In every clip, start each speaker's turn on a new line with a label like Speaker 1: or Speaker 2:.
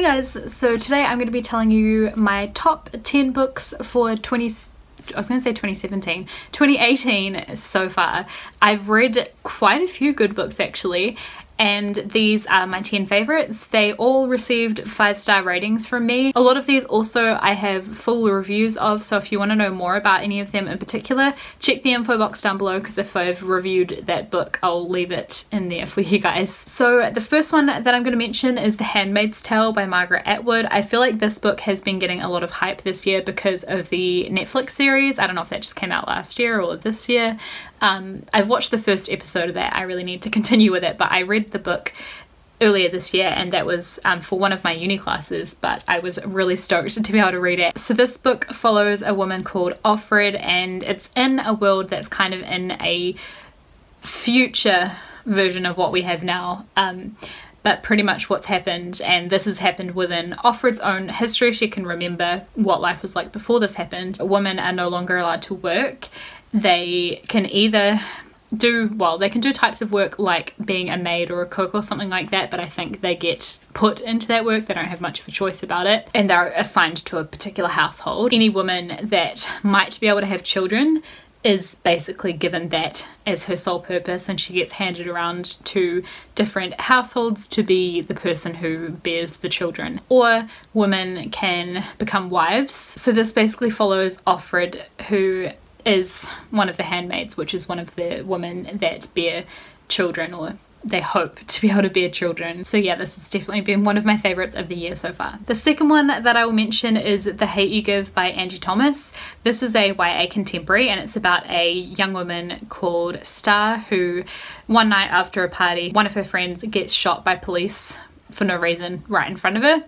Speaker 1: guys, so today I'm going to be telling you my top 10 books for 2018 so far. I've read quite a few good books actually, and these are my 10 favorites. They all received 5-star ratings from me. A lot of these also I have full reviews of, so if you want to know more about any of them in particular, check the info box down below, because if I've reviewed that book I'll leave it in there for you guys. So the first one that I'm going to mention is The Handmaid's Tale by Margaret Atwood. I feel like this book has been getting a lot of hype this year because of the Netflix series. I don't know if that just came out last year or this year. I've watched the first episode of that. I really need to continue with it, but I read the book earlier this year, and that was for one of my uni classes, but I was really stoked to be able to read it. So this book follows a woman called Offred, and it's in a world that's kind of in a future version of what we have now. But pretty much what's happened, and this has happened within Offred's own history. She can remember what life was like before this happened. Women are no longer allowed to work. They can either do, well, they can do types of work like being a maid or a cook or something like that, but I think they get put into that work. They don't have much of a choice about it, and they're assigned to a particular household. Any woman that might be able to have children is basically given that as her sole purpose, and she gets handed around to different households to be the person who bears the children. Or women can become wives. So this basically follows Offred, who is one of the handmaids, which is one of the women that bear children, or they hope to be able to bear children. So yeah, this has definitely been one of my favorites of the year so far. The second one that I will mention is The Hate You Give by Angie Thomas. This is a YA contemporary, and it's about a young woman called Star who one night after a party, one of her friends gets shot by police for no reason right in front of her.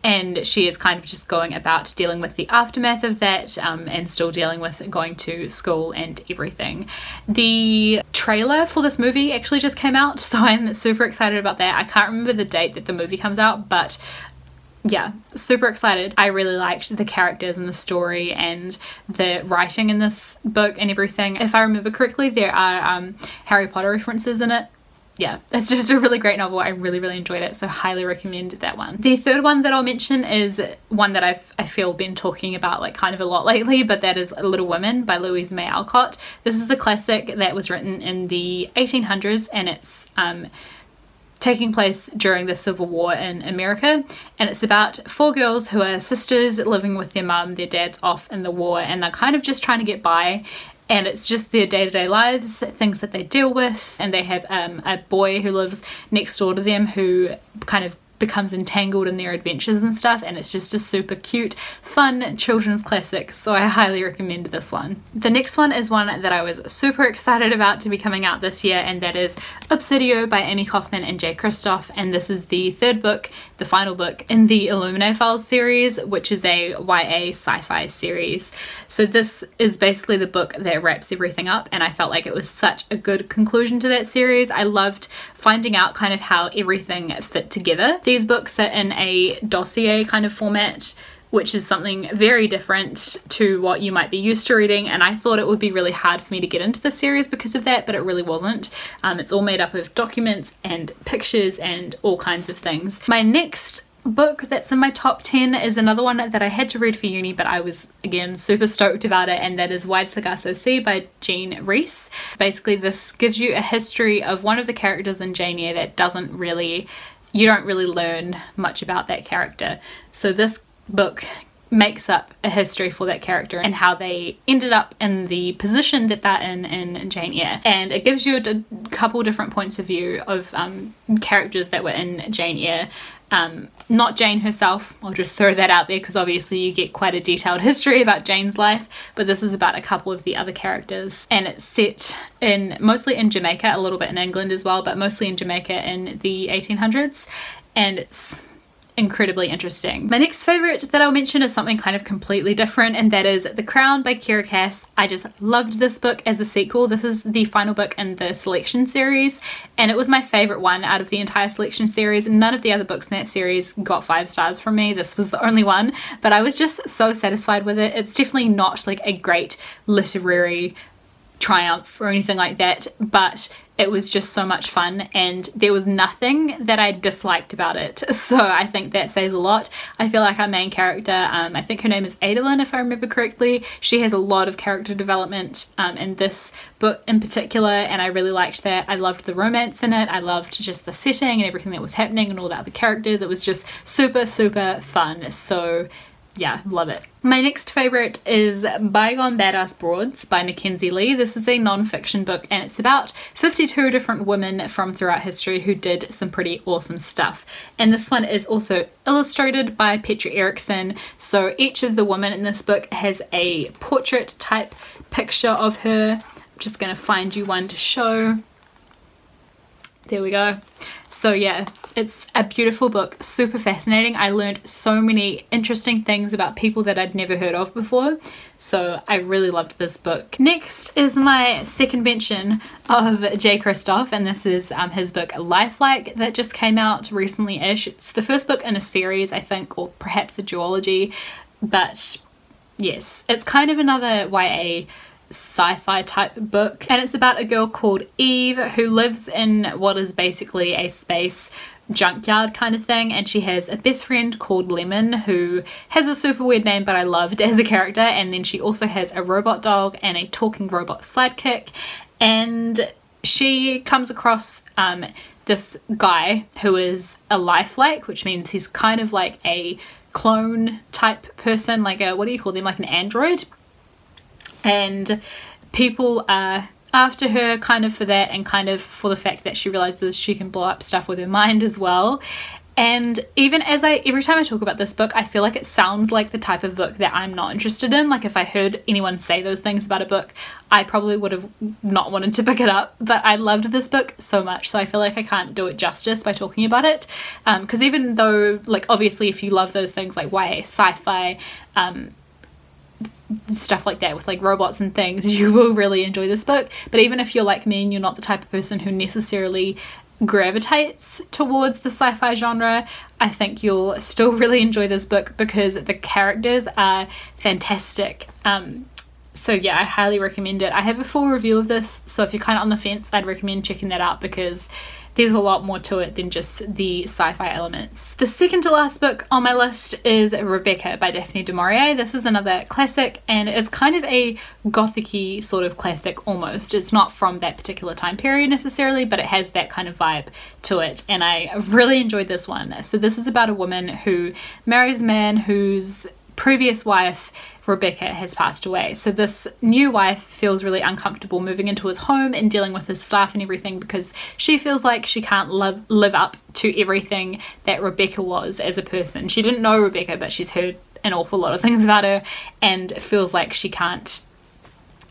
Speaker 1: And she is kind of just going about dealing with the aftermath of that, and still dealing with going to school and everything. The trailer for this movie actually just came out, so I'm super excited about that. I can't remember the date that the movie comes out, but yeah, super excited. I really liked the characters and the story and the writing in this book and everything. If I remember correctly, there are Harry Potter references in it. Yeah, it's just a really great novel. I really enjoyed it, so highly recommend that one. The third one that I'll mention is one that I feel been talking about like kind of a lot lately, but that is Little Women by Louisa May Alcott. This is a classic that was written in the 1800s, and it's taking place during the Civil War in America, and it's about 4 girls who are sisters living with their mum. Their dad's off in the war, and they're kind of just trying to get by. And it's just their day-to-day lives, things that they deal with, and they have a boy who lives next door to them who kind of becomes entangled in their adventures and stuff, and it's just a super cute, fun children's classic, so I highly recommend this one. The next one is one that I was super excited about to be coming out this year, and that is Obsidian by Amy Kaufman and Jay Kristoff, and this is the third book, the final book in the Illuminae Files series, which is a YA sci-fi series. So this is basically the book that wraps everything up, and I felt like it was such a good conclusion to that series. I loved finding out kind of how everything fit together. These books are in a dossier kind of format, which is something very different to what you might be used to reading, and I thought it would be really hard for me to get into the series because of that, but it really wasn't. It's all made up of documents and pictures and all kinds of things. My next book that's in my top 10 is another one that I had to read for uni, but I was again super stoked about it, and that is Wide Sargasso Sea by Jean Rhys. Basically this gives you a history of one of the characters in Jane Eyre that you don't really learn much about that character. So this book makes up a history for that character and how they ended up in the position that they're in Jane Eyre, and it gives you a couple different points of view of characters that were in Jane Eyre. Not Jane herself, I'll just throw that out there because obviously you get quite a detailed history about Jane's life, but this is about a couple of the other characters, and it's set in mostly in Jamaica, a little bit in England as well, but mostly in Jamaica in the 1800s, and it's incredibly interesting. My next favourite that I'll mention is something kind of completely different, and that is The Crown by Kiera Cass. I just loved this book as a sequel. This is the final book in the Selection series, and it was my favourite one out of the entire Selection series. None of the other books in that series got 5 stars from me. This was the only one, but I was just so satisfied with it. It's definitely not like a great literary triumph or anything like that, but it was just so much fun and there was nothing that I disliked about it. So I think that says a lot. I feel like our main character, I think her name is Adolin if I remember correctly, she has a lot of character development in this book in particular, and I really liked that. I loved the romance in it, I loved just the setting and everything that was happening and all the other characters. It was just super fun. So yeah, love it. My next favourite is Bygone Badass Broads by Mackenzie Lee. This is a non-fiction book and it's about 52 different women from throughout history who did some pretty awesome stuff. And this one is also illustrated by Petra Eriksson. So each of the women in this book has a portrait type picture of her. I'm just going to find you one to show. There we go. So yeah, it's a beautiful book, super fascinating. I learned so many interesting things about people that I'd never heard of before, so I really loved this book. Next is my second mention of J. Kristoff, and this is his book Lifelike that just came out recently-ish. It's the first book in a series, I think, or perhaps a duology, but yes, it's kind of another YA sci-fi type book, and it's about a girl called Eve who lives in what is basically a space junkyard kind of thing, and she has a best friend called Lemon who has a super weird name but I loved as a character, and then she also has a robot dog and a talking robot sidekick, and she comes across this guy who is a lifelike, which means he's kind of like a clone type person, like a, what do you call them, like an android. And people are after her kind of for that, and kind of for the fact that she realizes she can blow up stuff with her mind as well. And even as every time I talk about this book, I feel like it sounds like the type of book that I'm not interested in. Like if I heard anyone say those things about a book, I probably would have not wanted to pick it up, but I loved this book so much, so I feel like I can't do it justice by talking about it, because even though, like, obviously if you love those things like YA, sci-fi, stuff like that with like robots and things, you will really enjoy this book. But even if you're like me and you're not the type of person who necessarily gravitates towards the sci-fi genre, I think you'll still really enjoy this book because the characters are fantastic. So yeah, I highly recommend it. I have a full review of this, so if you're kind of on the fence, I'd recommend checking that out because there's a lot more to it than just the sci-fi elements. The second to last book on my list is Rebecca by Daphne du Maurier. This is another classic, and it's kind of a gothic-y sort of classic almost. It's not from that particular time period necessarily, but it has that kind of vibe to it, and I really enjoyed this one. So this is about a woman who marries a man whose previous wife Rebecca has passed away. So this new wife feels really uncomfortable moving into his home and dealing with his staff and everything because she feels like she can't live up to everything that Rebecca was as a person. She didn't know Rebecca, but she's heard an awful lot of things about her and feels like she can't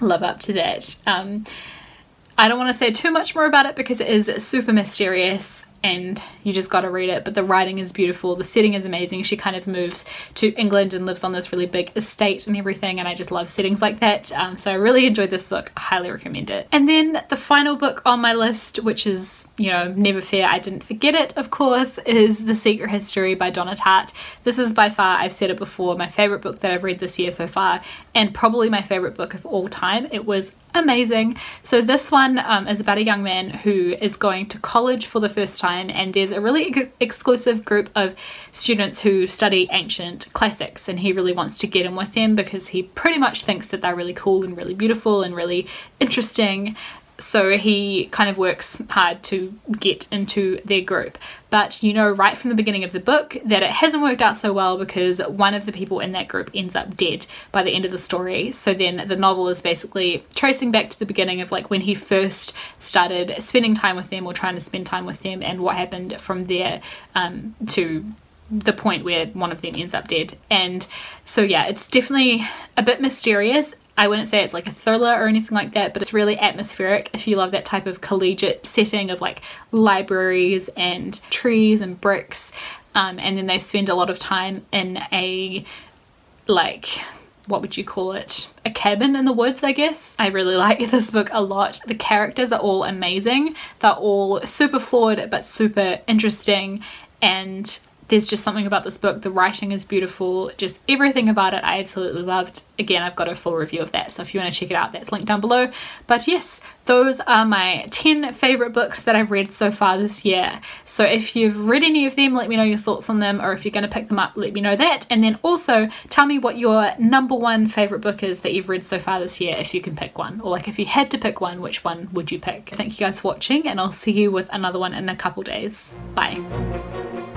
Speaker 1: live up to that. I don't want to say too much more about it because it is super mysterious and you just got to read it, but the writing is beautiful, the setting is amazing. She kind of moves to England and lives on this really big estate and everything, and I just love settings like that. So I really enjoyed this book. I highly recommend it. And then the final book on my list, which is, you know, never fear I didn't forget it, of course, is The Secret History by Donna Tartt. This is by far, I've said it before, my favorite book that I've read this year so far, and probably my favorite book of all time. It was amazing. So this one is about a young man who is going to college for the first time, and there's a really exclusive group of students who study ancient classics, and he really wants to get in with them because he pretty much thinks that they're really cool and really beautiful and really interesting. So he kind of works hard to get into their group. But you know right from the beginning of the book that it hasn't worked out so well because one of the people in that group ends up dead by the end of the story. So then the novel is basically tracing back to the beginning of like when he first started spending time with them or trying to spend time with them and what happened from there to the point where one of them ends up dead. And so yeah, it's definitely a bit mysterious. I wouldn't say it's like a thriller or anything like that, but it's really atmospheric if you love that type of collegiate setting of like libraries and trees and bricks. And then they spend a lot of time in a, like, what would you call it? A cabin in the woods, I guess. I really like this book a lot. The characters are all amazing. They're all super flawed but super interesting, and There's just something about this book. The writing is beautiful, just everything about it I absolutely loved. Again, I've got a full review of that, so if you want to check it out, that's linked down below. But yes, those are my 10 favourite books that I've read so far this year. So if you've read any of them, let me know your thoughts on them, or if you're going to pick them up, let me know that. And then also tell me what your #1 favourite book is that you've read so far this year, if you can pick one, or like if you had to pick one, which one would you pick? Thank you guys for watching, and I'll see you with another one in a couple days. Bye.